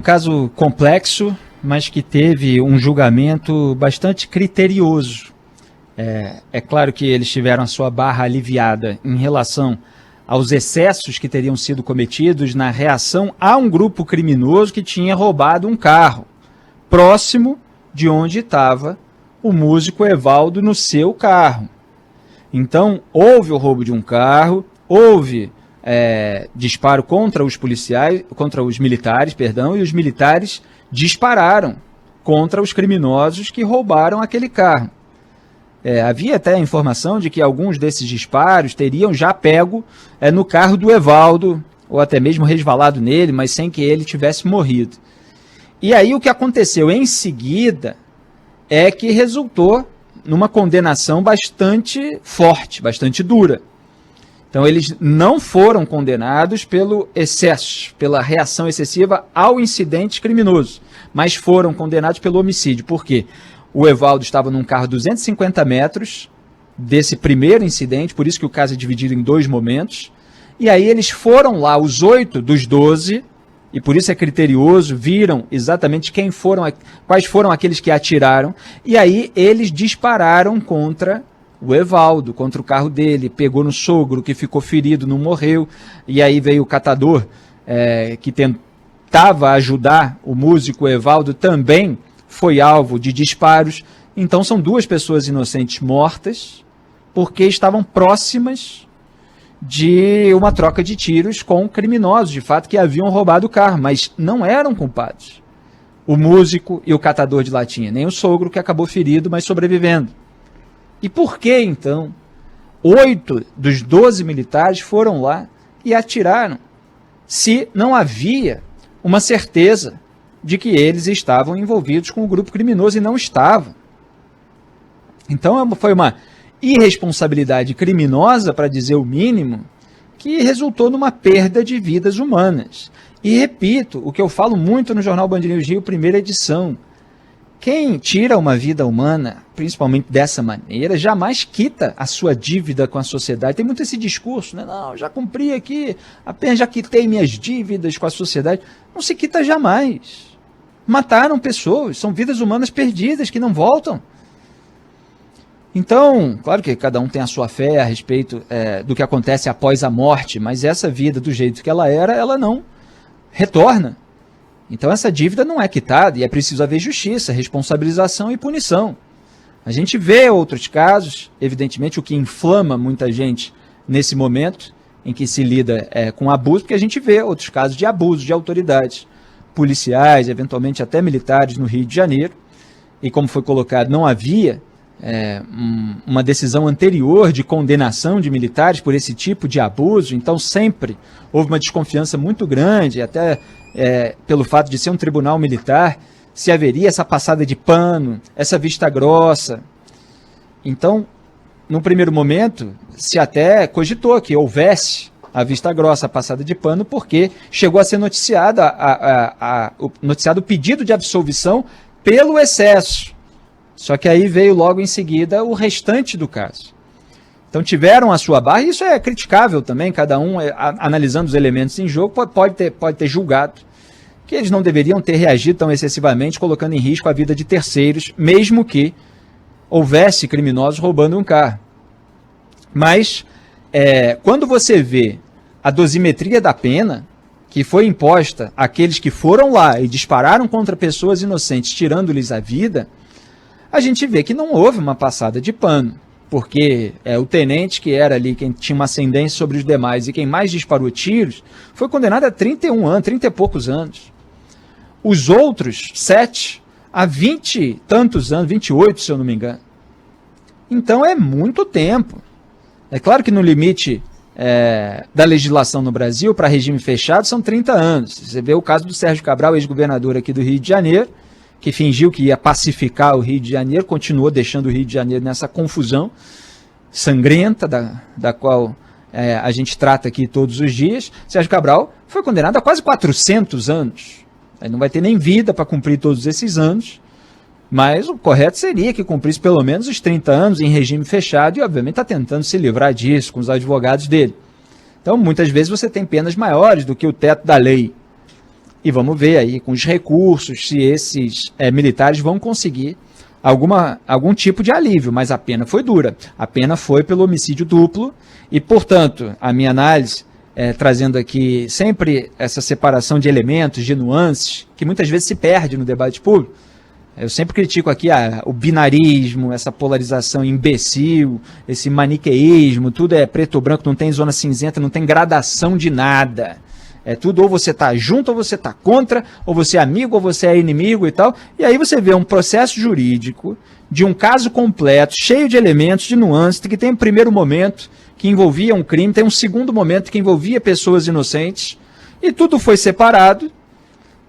Um caso complexo, mas que teve um julgamento bastante criterioso. É claro que eles tiveram a sua barra aliviada em relação aos excessos que teriam sido cometidos na reação a um grupo criminoso que tinha roubado um carro próximo de onde estava o músico Evaldo no seu carro. Então, houve o roubo de um carro, houve disparo contra os policiais, contra os militares, perdão, e os militares dispararam contra os criminosos que roubaram aquele carro. Havia até a informação de que alguns desses disparos teriam já pego no carro do Evaldo, ou até mesmo resvalado nele, mas sem que ele tivesse morrido. E aí o que aconteceu em seguida é que resultou numa condenação bastante forte, bastante dura. Então eles não foram condenados pelo excesso, pela reação excessiva ao incidente criminoso, mas foram condenados pelo homicídio. Por quê? O Evaldo estava num carro 250 metros desse primeiro incidente, por isso que o caso é dividido em dois momentos. E aí eles foram lá, os 8 dos 12, e por isso é criterioso, viram exatamente quais foram aqueles que atiraram, e aí eles dispararam contra o Evaldo, contra o carro dele, pegou no sogro, que ficou ferido, não morreu, e aí veio o catador, que tentava ajudar o músico Evaldo, também foi alvo de disparos. Então são duas pessoas inocentes mortas, porque estavam próximas de uma troca de tiros com criminosos, de fato, que haviam roubado o carro, mas não eram culpados. O músico e o catador de latinha, nem o sogro, que acabou ferido, mas sobrevivendo. E por que, então, 8 dos 12 militares foram lá e atiraram, se não havia uma certeza de que eles estavam envolvidos com o grupo criminoso e não estavam? Então foi uma irresponsabilidade criminosa, para dizer o mínimo, que resultou numa perda de vidas humanas. E repito, o que eu falo muito no Jornal Band News Rio, primeira edição: quem tira uma vida humana, principalmente dessa maneira, jamais quita a sua dívida com a sociedade. Tem muito esse discurso, né? Não, já cumpri aqui, apenas já quitei minhas dívidas com a sociedade. Não se quita jamais. Mataram pessoas, são vidas humanas perdidas que não voltam. Então, claro que cada um tem a sua fé a respeito do que acontece após a morte, mas essa vida, do jeito que ela era, ela não retorna. Então essa dívida não é quitada e é preciso haver justiça, responsabilização e punição. A gente vê outros casos, evidentemente o que inflama muita gente nesse momento em que se lida com abuso, porque a gente vê outros casos de abuso de autoridades policiais, eventualmente até militares no Rio de Janeiro, e como foi colocado, não havia uma decisão anterior de condenação de militares por esse tipo de abuso, então sempre houve uma desconfiança muito grande, até pelo fato de ser um tribunal militar, se haveria essa passada de pano, essa vista grossa. Então, no primeiro momento, se até cogitou que houvesse a vista grossa, a passada de pano, porque chegou a ser noticiado o pedido de absolvição pelo excesso. Só que aí veio logo em seguida o restante do caso. Então tiveram a sua barra, e isso é criticável também, cada um analisando os elementos em jogo pode ter julgado que eles não deveriam ter reagido tão excessivamente, colocando em risco a vida de terceiros, mesmo que houvesse criminosos roubando um carro. Mas quando você vê a dosimetria da pena que foi imposta àqueles que foram lá e dispararam contra pessoas inocentes, tirando-lhes a vida, a gente vê que não houve uma passada de pano, porque o tenente, que era ali quem tinha uma ascendência sobre os demais e quem mais disparou tiros, foi condenado a 31 anos, 30 e poucos anos. Os outros 7 a 20 e tantos anos, 28 se eu não me engano. Então é muito tempo. É claro que no limite da legislação no Brasil, para regime fechado, são 30 anos. Você vê o caso do Sérgio Cabral, ex-governador aqui do Rio de Janeiro, que fingiu que ia pacificar o Rio de Janeiro, continuou deixando o Rio de Janeiro nessa confusão sangrenta, da qual a gente trata aqui todos os dias. Sérgio Cabral foi condenado a quase 400 anos. Ele não vai ter nem vida para cumprir todos esses anos, mas o correto seria que cumprisse pelo menos os 30 anos em regime fechado e, obviamente, está tentando se livrar disso com os advogados dele. Então, muitas vezes você tem penas maiores do que o teto da lei. E vamos ver aí com os recursos se esses militares vão conseguir algum tipo de alívio, mas a pena foi dura. A pena foi pelo homicídio duplo e, portanto, a minha análise, trazendo aqui sempre essa separação de elementos, de nuances, que muitas vezes se perde no debate público. Eu sempre critico aqui o binarismo, essa polarização imbecil, esse maniqueísmo, tudo é preto ou branco, não tem zona cinzenta, não tem gradação de nada. É tudo ou você está junto, ou você está contra, ou você é amigo, ou você é inimigo e tal. E aí você vê um processo jurídico de um caso completo, cheio de elementos, de nuances, que tem um primeiro momento que envolvia um crime, tem um segundo momento que envolvia pessoas inocentes, e tudo foi separado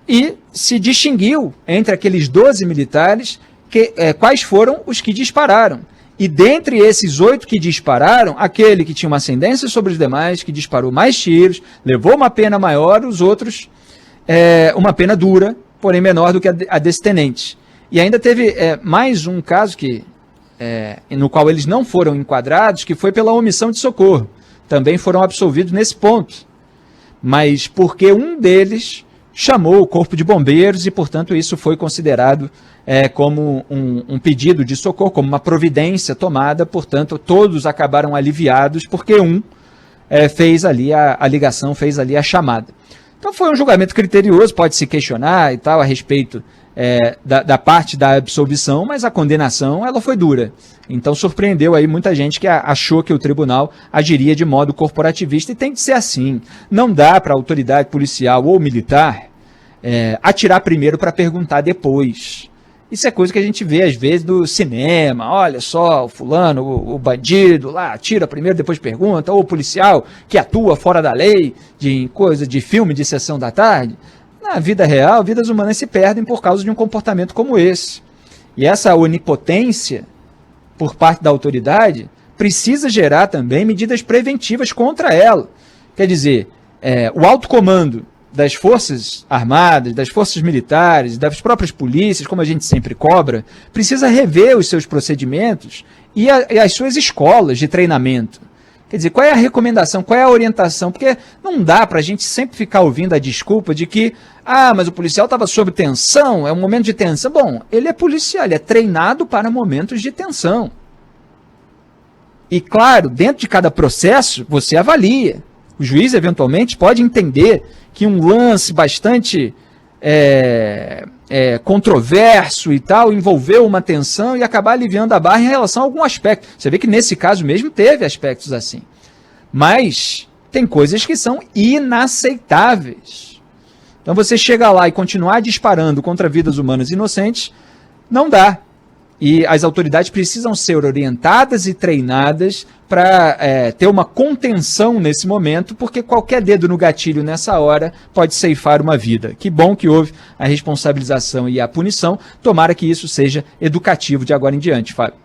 e se distinguiu entre aqueles 12 militares quais foram os que dispararam. E dentre esses 8 que dispararam, aquele que tinha uma ascendência sobre os demais, que disparou mais tiros, levou uma pena maior, os outros uma pena dura, porém menor do que a desse tenente. E ainda teve mais um caso no qual eles não foram enquadrados, que foi pela omissão de socorro. Também foram absolvidos nesse ponto. Mas porque um deles chamou o corpo de bombeiros e, portanto, isso foi considerado como um pedido de socorro, como uma providência tomada, portanto, todos acabaram aliviados porque fez ali a ligação, fez ali a chamada. Então foi um julgamento criterioso, pode se questionar e tal a respeito da parte da absolvição, mas a condenação ela foi dura. Então surpreendeu aí muita gente que achou que o tribunal agiria de modo corporativista, e tem que ser assim. Não dá para a autoridade policial ou militar atirar primeiro para perguntar depois. Isso é coisa que a gente vê às vezes do cinema. Olha só, o fulano, o bandido lá, atira primeiro, depois pergunta. Ou o policial que atua fora da lei, de filme de sessão da tarde. Na vida real, vidas humanas se perdem por causa de um comportamento como esse. E essa onipotência por parte da autoridade precisa gerar também medidas preventivas contra ela. Quer dizer, o alto comando das Forças Armadas, das Forças Militares, das próprias polícias, como a gente sempre cobra, precisa rever os seus procedimentos e as suas escolas de treinamento. Quer dizer, qual é a recomendação, qual é a orientação? Porque não dá para a gente sempre ficar ouvindo a desculpa de que, mas o policial estava sob tensão, é um momento de tensão. Bom, ele é policial, ele é treinado para momentos de tensão. E claro, dentro de cada processo, você avalia. O juiz, eventualmente, pode entender que um lance bastante controverso e tal envolveu uma tensão e acabar aliviando a barra em relação a algum aspecto. Você vê que nesse caso mesmo teve aspectos assim. Mas tem coisas que são inaceitáveis. Então você chegar lá e continuar disparando contra vidas humanas inocentes, não dá. E as autoridades precisam ser orientadas e treinadas para ter uma contenção nesse momento, porque qualquer dedo no gatilho nessa hora pode ceifar uma vida. Que bom que houve a responsabilização e a punição. Tomara que isso seja educativo de agora em diante, Fábio.